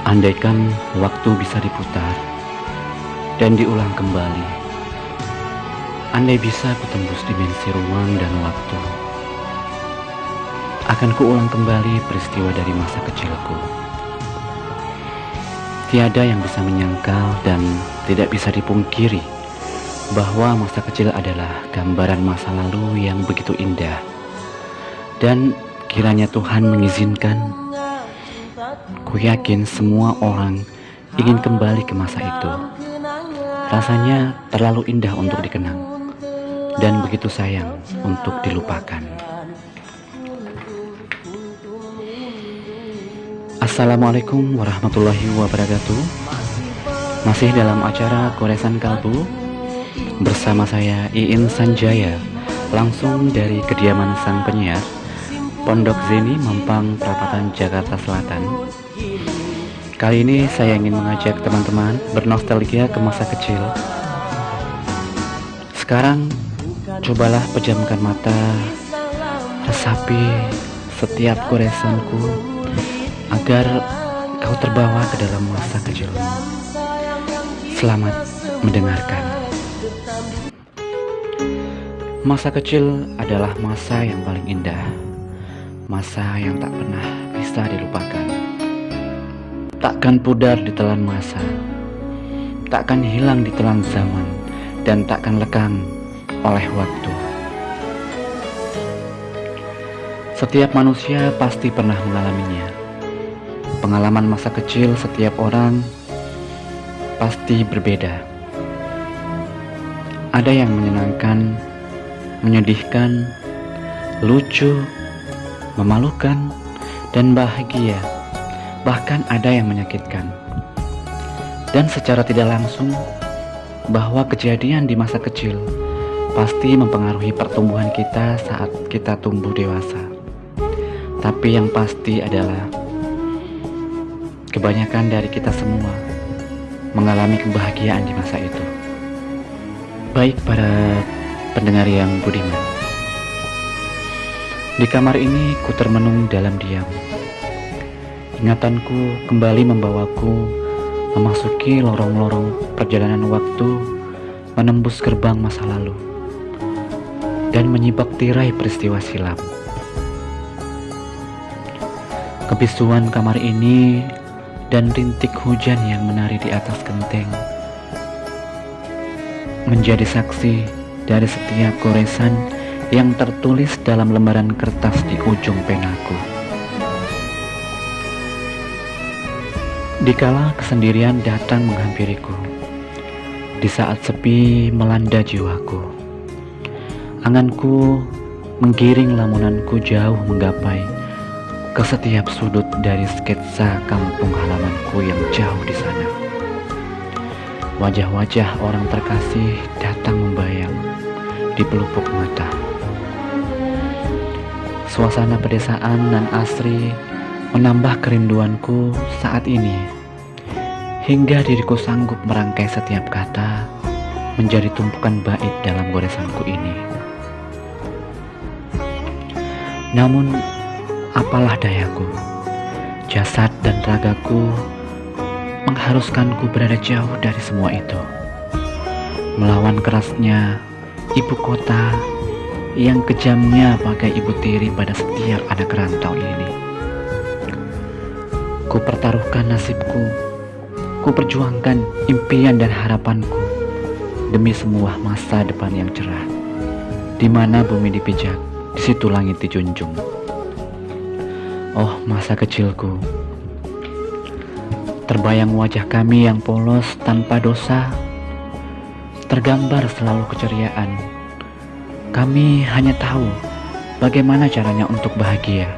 Andaikan waktu bisa diputar dan diulang kembali, andai bisa kutembus dimensi ruang dan waktu, akan kuulang kembali peristiwa dari masa kecilku. Tiada yang bisa menyangkal dan tidak bisa dipungkiri bahwa masa kecil adalah gambaran masa lalu yang begitu indah. Dan kiranya Tuhan mengizinkan, ku yakin semua orang ingin kembali ke masa itu. Rasanya terlalu indah untuk dikenang dan begitu sayang untuk dilupakan. Assalamualaikum warahmatullahi wabarakatuh. Masih dalam acara Goresan Kalbu bersama saya Iin Sanjaya, langsung dari kediaman sang penyiar, Pondok Zeni, Mampang Perapatan, Jakarta Selatan. Kali ini saya ingin mengajak teman-teman bernostalgia ke masa kecil. Sekarang cobalah pejamkan mata, resapi setiap goresanku agar kau terbawa ke dalam masa kecilmu. Selamat mendengarkan. Masa kecil adalah masa yang paling indah, masa yang tak pernah bisa dilupakan. Takkan pudar ditelan masa, takkan hilang ditelan zaman, dan takkan lekang oleh waktu. Setiap manusia pasti pernah mengalaminya. Pengalaman masa kecil setiap orang pasti berbeda. Ada yang menyenangkan, menyedihkan, lucu, memalukan, dan bahagia. Bahkan ada yang menyakitkan. Dan secara tidak langsung, bahwa kejadian di masa kecil pasti mempengaruhi pertumbuhan kita saat kita tumbuh dewasa. Tapi yang pasti adalah kebanyakan dari kita semua mengalami kebahagiaan di masa itu. Baik para pendengar yang budiman, di kamar ini ku termenung dalam diam. Ingatanku kembali membawaku memasuki lorong-lorong perjalanan waktu, menembus gerbang masa lalu, dan menyibak tirai peristiwa silam. Kebisuan kamar ini dan rintik hujan yang menari di atas genteng menjadi saksi dari setiap goresan yang tertulis dalam lembaran kertas di ujung penaku. Dikala kesendirian datang menghampiriku, di saat sepi melanda jiwaku, anganku menggiring lamunanku jauh menggapai ke setiap sudut dari sketsa kampung halamanku yang jauh di sana. Wajah-wajah orang terkasih datang membayang di pelupuk mata. Suasana pedesaan nan asri menambah kerinduanku saat ini, hingga diriku sanggup merangkai setiap kata menjadi tumpukan bait dalam goresanku ini. Namun apalah dayaku, jasad dan ragaku mengharuskanku berada jauh dari semua itu, melawan kerasnya ibu kota yang kejamnya bagai ibu tiri pada setiap anak rantau ini. Ku pertaruhkan nasibku, ku perjuangkan impian dan harapanku demi semua masa depan yang cerah. Di mana bumi dipijak, di situ langit dijunjung. Oh masa kecilku, terbayang wajah kami yang polos tanpa dosa, tergambar selalu keceriaan. Kami hanya tahu bagaimana caranya untuk bahagia.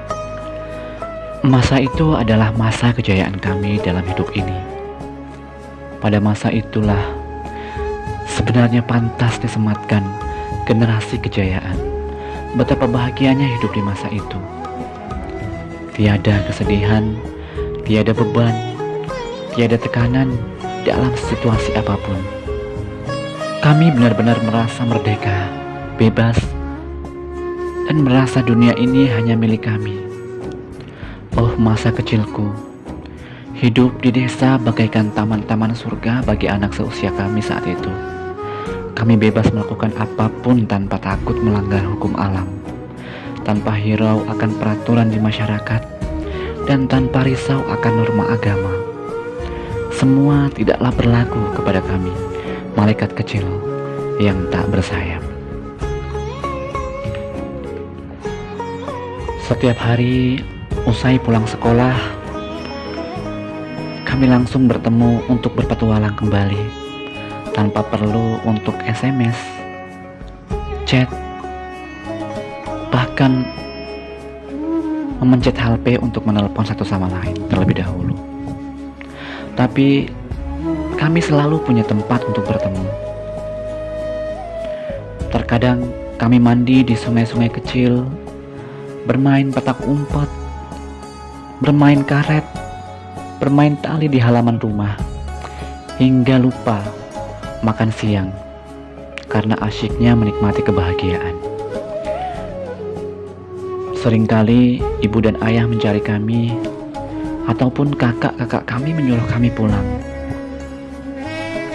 Masa itu adalah masa kejayaan kami dalam hidup ini. Pada masa itulah sebenarnya pantas disematkan generasi kejayaan. Betapa bahagianya hidup di masa itu. Tiada kesedihan, tiada beban, tiada tekanan dalam situasi apapun. Kami benar-benar merasa merdeka, bebas, dan merasa dunia ini hanya milik kami. Oh masa kecilku, Hidup di desa bagaikan taman-taman surga bagi anak seusia kami saat itu. Kami bebas melakukan apapun tanpa takut melanggar hukum alam, tanpa hirau akan peraturan di masyarakat, dan tanpa risau akan norma agama. Semua tidaklah berlaku kepada kami, malaikat kecil yang tak bersayap. Setiap hari usai pulang sekolah, kami langsung bertemu untuk berpetualang kembali, tanpa perlu untuk SMS, chat, bahkan memencet HP untuk menelepon satu sama lain terlebih dahulu. Tapi kami selalu punya tempat untuk bertemu. Terkadang kami mandi di sungai-sungai kecil, bermain petak umpet, bermain karet, bermain tali di halaman rumah, hingga lupa makan siang karena asyiknya menikmati kebahagiaan. Seringkali ibu dan ayah mencari kami, ataupun kakak-kakak kami menyuruh kami pulang.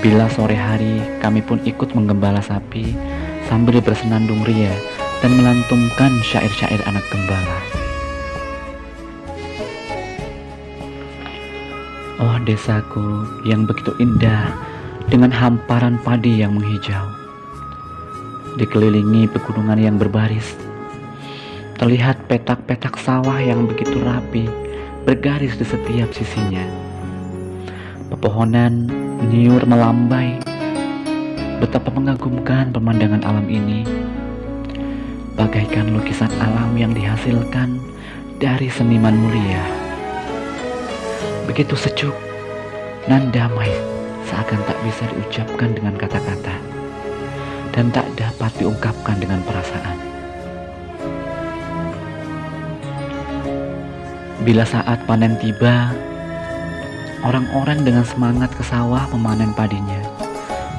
Bila sore hari, kami pun ikut menggembala sapi sambil bersenandung ria dan melantunkan syair-syair anak gembala. Oh desaku yang begitu indah dengan hamparan padi yang menghijau, dikelilingi pegunungan yang berbaris, terlihat petak-petak sawah yang begitu rapi bergaris di setiap sisinya. Pepohonan niur melambai. Betapa mengagumkan pemandangan alam ini, bagaikan lukisan alam yang dihasilkan dari seniman mulia. Begitu sejuk dan damai, seakan tak bisa diucapkan dengan kata-kata dan tak dapat diungkapkan dengan perasaan. Bila saat panen tiba, orang-orang dengan semangat ke sawah memanen padinya.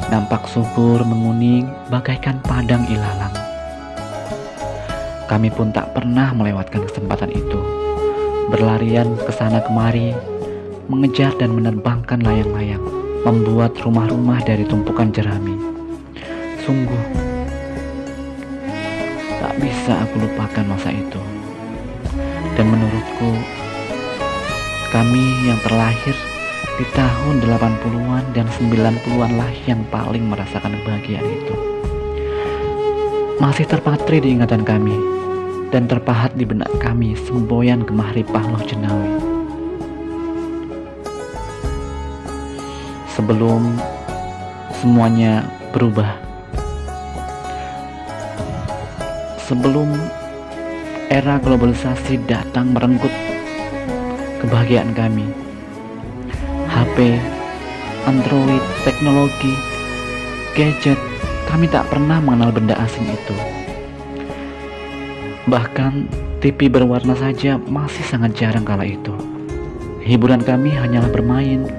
Nampak subur menguning bagaikan padang ilalang. Kami pun tak pernah melewatkan kesempatan itu, berlarian ke sana kemari, mengejar dan menerbangkan layang-layang, membuat rumah-rumah dari tumpukan jerami. Sungguh tak bisa aku lupakan masa itu. Dan menurutku, kami yang terlahir di tahun 80-an dan 90-an lah yang paling merasakan kebahagiaan itu. Masih terpatri di ingatan kami dan terpahat di benak kami semboyan Gemah Ripah Loh Jenawi. Sebelum semuanya berubah, sebelum era globalisasi datang merenggut kebahagiaan kami, HP, Android, teknologi, gadget, kami tak pernah mengenal benda asing itu. Bahkan TV berwarna saja masih sangat jarang kala itu. Hiburan kami hanyalah bermain,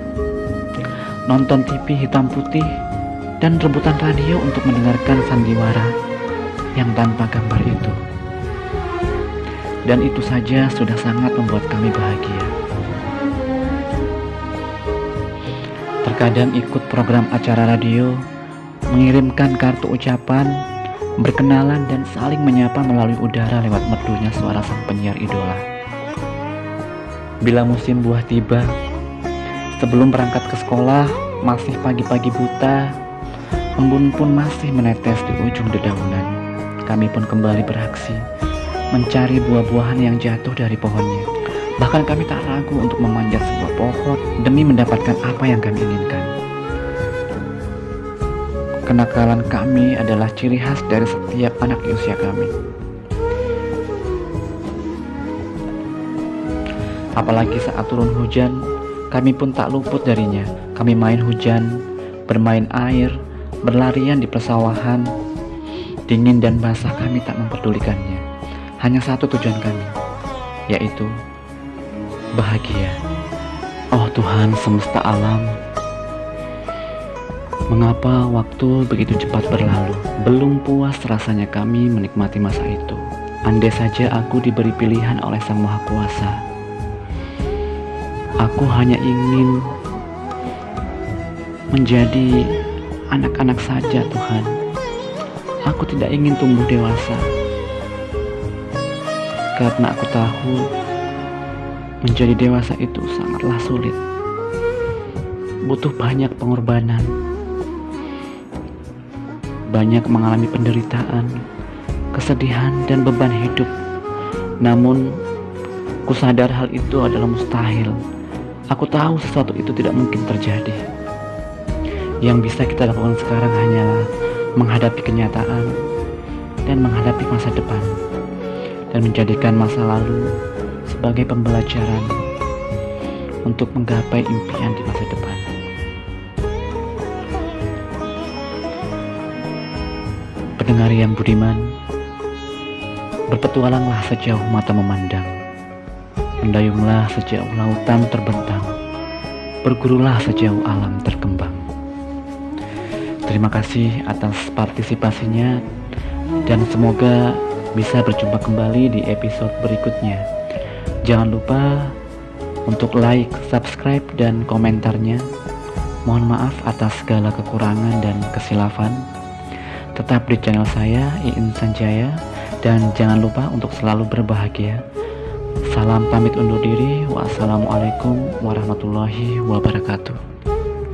nonton TV hitam putih, dan rebutan radio untuk mendengarkan sandiwara yang tanpa gambar itu. Dan itu saja sudah sangat membuat kami bahagia. Terkadang ikut program acara radio, mengirimkan kartu ucapan, berkenalan dan saling menyapa melalui udara lewat merdunya suara sang penyiar idola. Bila musim buah tiba, sebelum berangkat ke sekolah, masih pagi-pagi buta, embun pun masih menetes di ujung dedaunan. Kami pun kembali beraksi, mencari buah-buahan yang jatuh dari pohonnya. Bahkan kami tak ragu untuk memanjat sebuah pohon demi mendapatkan apa yang kami inginkan. Kenakalan kami adalah ciri khas dari setiap anak di usia kami. Apalagi saat turun hujan, kami pun tak luput darinya. Kami main hujan, bermain air, berlarian di persawahan. Dingin dan basah kami tak memperdulikannya. Hanya satu tujuan kami, yaitu bahagia. Oh Tuhan semesta alam, mengapa waktu begitu cepat berlalu? Belum puas rasanya kami menikmati masa itu. Andai saja aku diberi pilihan oleh Sang Maha Kuasa, Aku hanya ingin menjadi anak-anak saja, Tuhan. Aku tidak ingin tumbuh dewasa, karena aku tahu menjadi dewasa itu sangatlah sulit. Butuh banyak pengorbanan, banyak mengalami penderitaan, kesedihan, dan beban hidup. Namun, ku sadar hal itu adalah mustahil. Aku tahu sesuatu itu tidak mungkin terjadi. Yang bisa kita lakukan sekarang hanyalah menghadapi kenyataan dan menghadapi masa depan, dan menjadikan masa lalu sebagai pembelajaran untuk menggapai impian di masa depan. Pendengar yang budiman, berpetualanglah sejauh mata memandang, mendayunglah sejauh lautan terbentang, bergurulah sejauh alam terkembang. Terima kasih atas partisipasinya, dan semoga bisa berjumpa kembali di episode berikutnya. Jangan lupa untuk like, subscribe, dan komentarnya. Mohon maaf atas segala kekurangan dan kesilapan. Tetap di channel saya, Iin Sanjaya, dan jangan lupa untuk selalu berbahagia. Salam pamit undur diri. Wassalamualaikum warahmatullahi wabarakatuh.